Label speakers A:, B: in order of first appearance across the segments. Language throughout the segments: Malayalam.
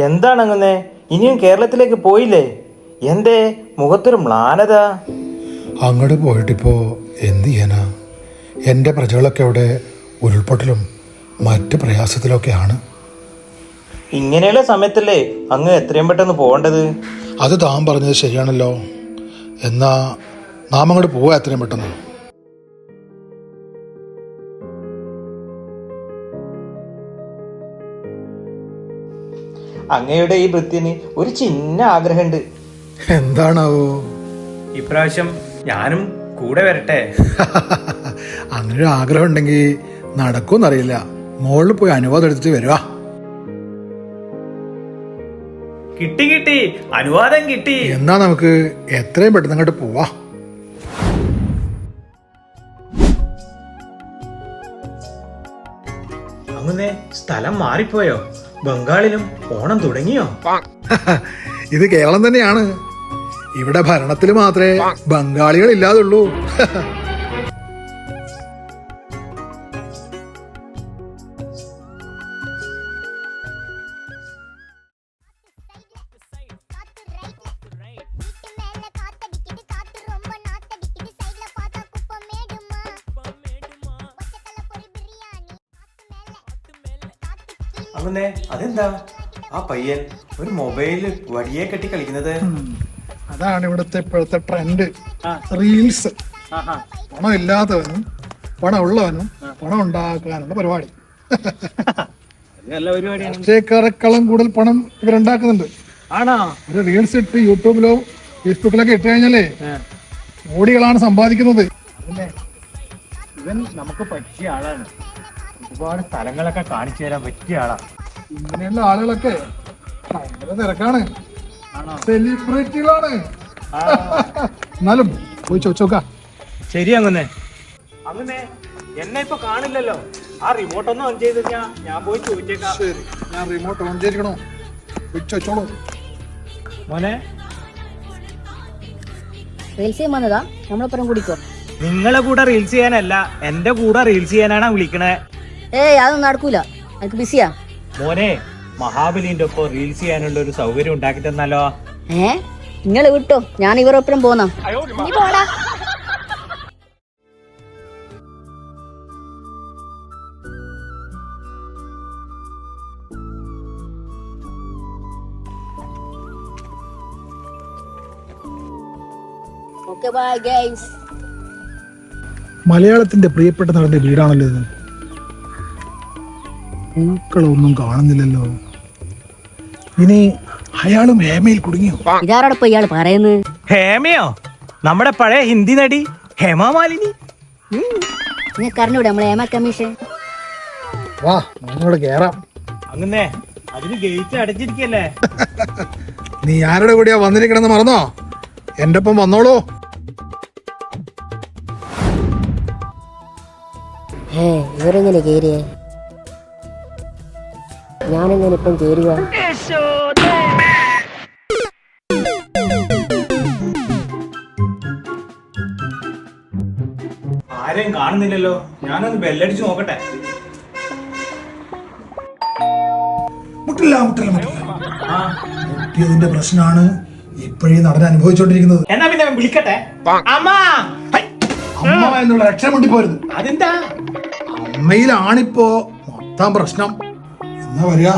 A: എന്താണങ്ങനെ? ഇനിയും കേരളത്തിലേക്ക് പോയില്ലേ? എന്തേ മുഖത്തൊരു മ്ലാനത?
B: അങ്ങോട്ട് പോയിട്ടിപ്പോ എന്ത് ചെയ്യാനാ? എൻ്റെ പ്രജകളൊക്കെ അവിടെ ഉരുൾപൊട്ടലും മറ്റ് പ്രയാസത്തിലൊക്കെയാണ്.
A: ഇങ്ങനെയുള്ള സമയത്തല്ലേ അങ്ങ് എത്രയും പെട്ടെന്ന് പോകേണ്ടത്?
B: അത് താൻ പറഞ്ഞത് ശരിയാണല്ലോ. എന്നാ നാം അങ്ങോട്ട് പോവാ എത്രയും പെട്ടെന്ന്.
A: അങ്ങയുടെ ഈ വൃത്തിന് ഒരു ചിന്ന ആഗ്രഹമുണ്ട്.
B: എന്താണാവോ?
A: ഇപ്രാവശ്യം ഞാനും കൂടെ വരട്ടെ.
B: അങ്ങനെ ഒരു ആഗ്രഹം ഉണ്ടെങ്കിൽ നടക്കുമെന്നറിയില്ല. മുകളിൽ പോയി അനുവാദം എടുത്തിട്ട് വരുവാ.
A: കിട്ടി, അനുവാദം കിട്ടി.
B: എന്നാ നമുക്ക് എത്രയും പെട്ടെന്ന് അങ്ങോട്ട് പോവാ.
A: അങ്ങനെ സ്ഥലം മാറിപ്പോയോ? ബംഗാളിലും ഓണം തുടങ്ങിയോ?
B: ഇത് കേരളം തന്നെയാണ്. ഇവിടെ ഭരണത്തിൽ മാത്രമേ ബംഗാളികൾ ഇല്ലാതുള്ളൂ.
A: അങ്ങനെ അതെന്താ ആ പയ്യൻ ഒരു മൊബൈല് വടിയെ കെട്ടി കളിക്കുന്നത്?
B: അതാണ് ഇവിടുത്തെ ഇപ്പോഴത്തെ ട്രെൻഡ്, റീൽസ്. പണം ഇല്ലാത്തവനും പണം ഉള്ളവനും പണം ഉണ്ടാക്കാനുള്ള പരിപാടി. രാഷ്ട്രീയക്കാരെക്കാളും കൂടുതൽ പണം ഇവരുണ്ടാക്കുന്നുണ്ട്. ഒരു റീൽസ് ഇട്ട് യൂട്യൂബിലോ ഫേസ്ബുക്കിലൊക്കെ ഇട്ട് കഴിഞ്ഞാലേ കോടികളാണ് സമ്പാദിക്കുന്നത്.
A: ഇവൻ നമുക്ക് പറ്റിയ ആളാണ്. ഒരുപാട് സ്ഥലങ്ങളൊക്കെ കാണിച്ചു തരാൻ പറ്റിയ ആളാണ്.
B: ഇങ്ങനെയുള്ള ആളുകളൊക്കെ ഭയങ്കര തിരക്കാണ്, സെലിബ്രിറ്റികളാണ്. എന്നാലും പോയി ചോദിച്ചോക്കാം.
A: ശരി അങ്ങനെ എന്നെ ഇപ്പൊ കാണില്ലല്ലോ. ആ റിമോട്ട് ഒന്ന് ഓൺ ചെയ്ത് ഞാൻ പോയി ചോദിച്ചേക്കാം.
B: ശരി, ഞാൻ റിമോട്ട് ഓൺ ചെയ്തിരിക്കണോ? പോയി ചോദിച്ചോളൂ.
A: മോനെ,
C: റീൽസ് ചെയ്യാൻ വന്നതാ? നമ്മളൊപ്പം കുടിക്കോ?
A: നിങ്ങളെ കൂടെ റീൽസ് ചെയ്യാനല്ല, എന്റെ കൂടെ റീൽസ് ചെയ്യാനാണ് വിളിക്കണേ.
C: ഏയ് അതൊന്നും നടക്കൂല, എനിക്ക് ബിസിയാ.
A: മോനെ, മഹാബലിന്റെ ഒപ്പം റീൽസ് ചെയ്യാനുള്ള ഒരു സൗകര്യം ഉണ്ടാക്കി തന്നാലോ?
C: നിങ്ങൾ വിട്ടോ, ഞാൻ ഇവരൊപ്പം പോന്നാ. നീ പോടാ. Okay bye guys.
B: മലയാളത്തിന്റെ പ്രിയപ്പെട്ട നടന്റെ വീടാണല്ലോ ഇത്. പൂക്കളൊന്നും കാണുന്നില്ലല്ലോ. ഇനി അയാളും ഹേമയിൽ കുടുങ്ങിയോ?
C: ഇതാരോടൊപ്പം ഇയാൾ പറയുന്നത്?
A: ഹേമയോ? നമ്മുടെ പഴയ ഹിന്ദി നടി ഹേമാമാലിനി.
C: നിങ്ങൾക്ക് അറിഞ്ഞൂടെ നമ്മളെ ഹേമ കമ്മീഷൻ?
B: വാ, നമ്മളിവിടെ കേറാം.
A: അങ്ങനെ അതിന് ഗേറ്റ് അടച്ചിരിക്കല്ലേ?
B: നീ ആരുടെ കൂടെയാ വന്നിരിക്കണെന്ന് മറന്നോ? എന്റെ ഒപ്പം വന്നോളൂ.
C: ഇവരെങ്ങനെ കേറിയേ? ഞാനെങ്ങനെ ഇപ്പം കേറുക?
A: ആരെയും കാണുന്നില്ലല്ലോ. ഞാനൊന്ന് ബെല്ലടിച്ച് നോക്കട്ടെ.
B: മുട്ടില്ല. മുട്ടിയതിന്റെ പ്രശ്നമാണ് ഇപ്പോഴീ നടൻ അനുഭവിച്ചോണ്ടിരിക്കുന്നത്.
A: എന്നാ പിന്നെ വിളിക്കട്ടെ. അമ്മ
B: എന്നുള്ള രക്ഷ മുണ്ടിപ്പോരുത്.
A: അതെന്താ?
B: അമ്മയിലാണിപ്പോ മൊത്തം പ്രശ്നം. എന്നാ വരിക,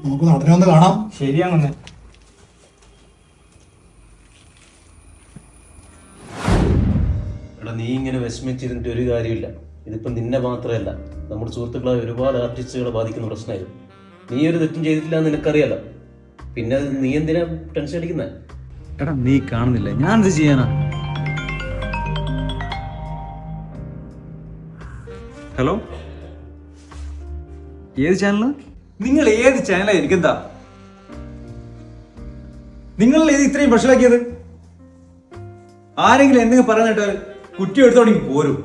B: നമുക്ക് നടനെ ഒന്ന് കാണാം.
A: ശരിയാണെന്ന്.
D: എടാ, നീ ഇങ്ങനെ വിഷമിച്ചിരുന്നിട്ട് ഒരു കാര്യമില്ല. ഇതിപ്പം നിന്നെ മാത്രമല്ല, നമ്മുടെ സുഹൃത്തുക്കളായ ഒരുപാട് ആർട്ടിസ്റ്റുകളെ ബാധിക്കുന്ന പ്രശ്നമായിരുന്നു. നീ ഒരു തെറ്റും ചെയ്തിട്ടില്ല എന്ന് നിനക്കറിയാലോ. പിന്നെ നീ എന്തിനാ ടെൻഷൻ അടിക്കുന്നത്?
E: എടാ, നീ കാണുന്നില്ല, ഞാൻ എന്ത് ചെയ്യാനാ? ഹലോ, ഏത് ചാനല്? നിങ്ങൾ ഏത് ചാനലാ? എനിക്കെന്താ? നിങ്ങൾ ഏത് ഇത്രയും പ്രശ്നമാക്കിയത്? ആരെങ്കിലും എന്തെങ്കിലും പറയാനായിട്ട് കുറ്റി എടുത്തോണ്ടെങ്കിൽ പോരും.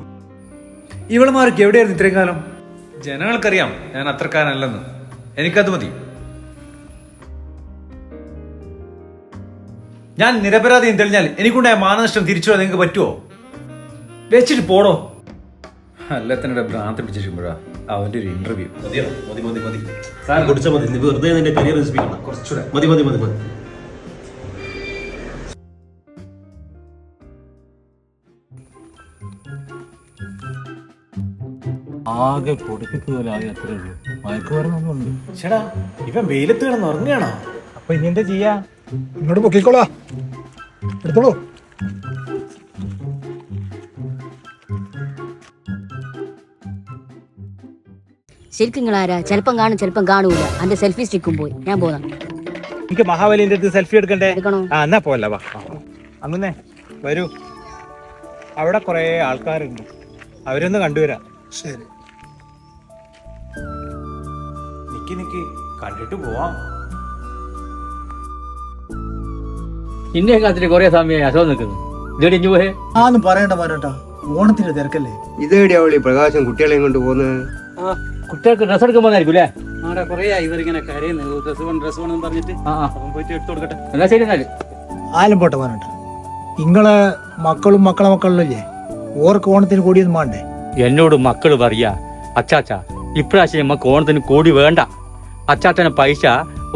E: ഇവളുമാർക്ക് എവിടെയായിരുന്നു ഇത്രയും കാലം? ജനങ്ങൾക്കറിയാം ഞാൻ അത്രക്കാരനല്ലെന്ന്. എനിക്കത് മതി. ഞാൻ നിരപരാധിയും തെളിഞ്ഞാൽ എനിക്കുണ്ടായ മാനനഷ്ടം തിരിച്ചു നിങ്ങൾക്ക് പറ്റുമോ? വെച്ചിട്ട് പോടോ. എല്ലാത്തിനിടെ ഭ്രാന്ത് പിടിച്ചിരിക്കുമ്പോഴാ അവന്റെ ഒരു ഇന്റർവ്യൂ.
D: മതിയോ? മതി മതി മതി കുടിച്ചാൽ മതി. നീ വെറുതെ നിന്റെ കരിയർ നശിപ്പിക്കണം.
E: കുറച്ചുകൂടെ
D: മതി മതി മതി മതി.
A: ആകെ പൊടിപ്പിക്കുപോലായി അത്രേ ഉള്ളൂ. മയക്കുമരുന്നൊന്നുണ്ട്.
B: ചേടാ ഇവൻ വെയിലത്ത് കിടന്ന് ഉറങ്ങുകയാണോ?
A: അപ്പൊ ഇനി എന്താ ചെയ്യാ?
B: ഇങ്ങോട്ട് പൊക്കിക്കോളാ, എടുത്തോളൂ.
C: ശരിക്കും നിങ്ങൾ ആരാ? ചിലപ്പം കാണും ചിലപ്പം കാണൂല. എന്റെ സെൽഫി സ്റ്റിക്കും പോയി. ഞാൻ പോന്നാ.
A: എനിക്ക് മഹാബലിന്റെ അടുത്ത് സെൽഫി എടുക്കണ്ടേ?
C: എടുക്കണോ?
A: ആ എന്നാ പോവല്ല, വാ. അങ്ങനെ വരൂ. അവിടെ കുറെ ആൾക്കാരുണ്ട്, അവരൊന്ന് കണ്ടുവരാം.
B: ശരി.
A: നിക്ക് കണ്ടിട്ട് പോവാം.
F: ഇന്നെ കാത്തിട്ട് കൊറേ സമയമായി അസോ നിൽക്കുന്നു. ഇതേടി ഇഞ്ഞു പോയേ?
B: ആന്നും പറയണ്ട മോനോട്ടാ, ഓണത്തിന്റെ തിരക്കല്ലേ.
G: ഇതേടി അവളി പ്രകാശം കുട്ടികളെയും കൊണ്ട് പോകുന്നത്?
F: കുട്ടികൾക്ക് ഡ്രസ് എടുക്കാൻ പോകുന്നായിരിക്കും അല്ലേ? എന്നാ ശരി എന്നാല്.
B: ആലും പോട്ടെ മോനോട്ടാ, നിങ്ങളെ മക്കളും മക്കളെ മക്കളില്ലേ, ഓർക്ക് ഓണത്തിന് കൂടിയൊന്നും വേണ്ടേ?
F: എന്നോട് മക്കള് പറയാ, അച്ചാച്ച ഇപ്രാവശ്യം നമ്മക്ക് ഓണത്തിന് കൂടി വേണ്ട. അച്ചാച്ചനെ പൈസ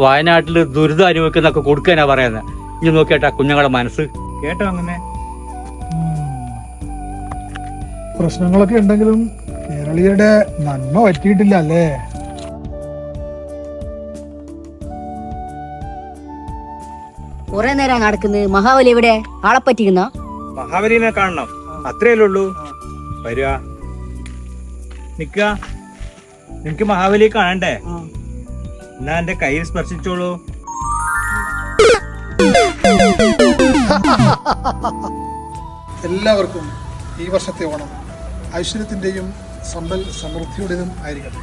F: വയനാട്ടില് ദുരിതം അനുഭവിക്കുന്നൊക്കെ കൊടുക്കാനാ പറയുന്നത്. ഇനി നോക്കിയാട്ടാ കുഞ്ഞുങ്ങളുടെ മനസ്സ്.
A: കേട്ടോ? അങ്ങനെ
B: പ്രശ്നങ്ങളൊക്കെ ഉണ്ടെങ്കിലും കേരളീയരുടെ നന്മ പറ്റിയിട്ടില്ല അല്ലേ?
C: കുറെ നേരം നടക്കുന്നത്. മഹാബലി എവിടെ? ആളെ പറ്റിക്കുന്ന
A: മഹാബലിനെ കാണണം, അത്രയല്ലേ ഉള്ളൂ. വരിക, നിക്ക. നിനക്ക് മഹാബലിയെ കാണണ്ടേ? എന്നാ എന്റെ കയ്യിൽ സ്പർശിച്ചോളൂ.
B: എല്ലാവർക്കും ഈ വർഷത്തെ ഓണം ഐശ്വര്യത്തിന്റെയും സമ്പൽ സമൃദ്ധിയുടേതും ആയിരിക്കട്ടെ.